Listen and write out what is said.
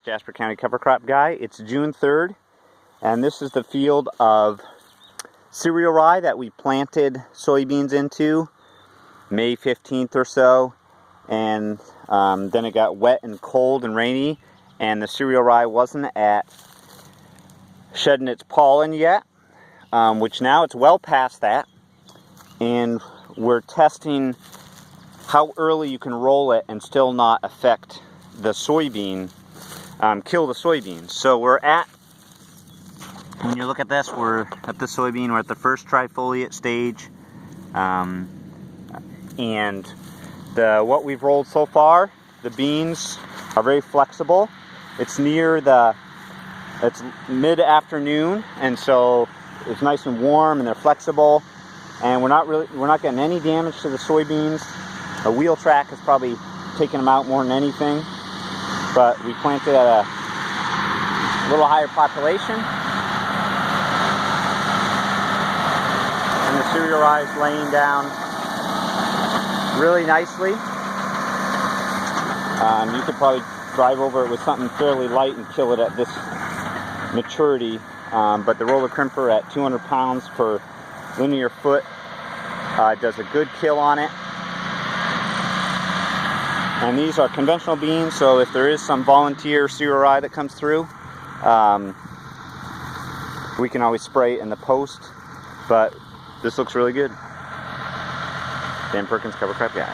Jasper County Cover Crop Guy. It's June 3rd, and this is the field of cereal rye that we planted soybeans into May 15th or so, and then it got wet and cold and rainy, and the cereal rye wasn't at shedding its pollen yet, which now it's well past that, and we're testing how early you can roll it and still not affect the soybean, kill the soybeans. So we're at, when you look at this, we're at the soybean, we're at the first tri-foliate stage, and what we've rolled so far, the beans are very flexible. It's it's mid-afternoon, and so it's nice and warm, and they're flexible, and we're not getting any damage to the soybeans. A wheel track has probably taken them out more than anything, but we planted at a little higher population, and the cereal rye is laying down really nicely. You could probably drive over it with something fairly light and kill it at this maturity, but the roller crimper at 200 pounds per linear foot does a good kill on it. And these are conventional beans, so if there is some volunteer cereal rye that comes through, we can always spray it in the post, but this looks really good. Dan Perkins, Cover Crop Guy.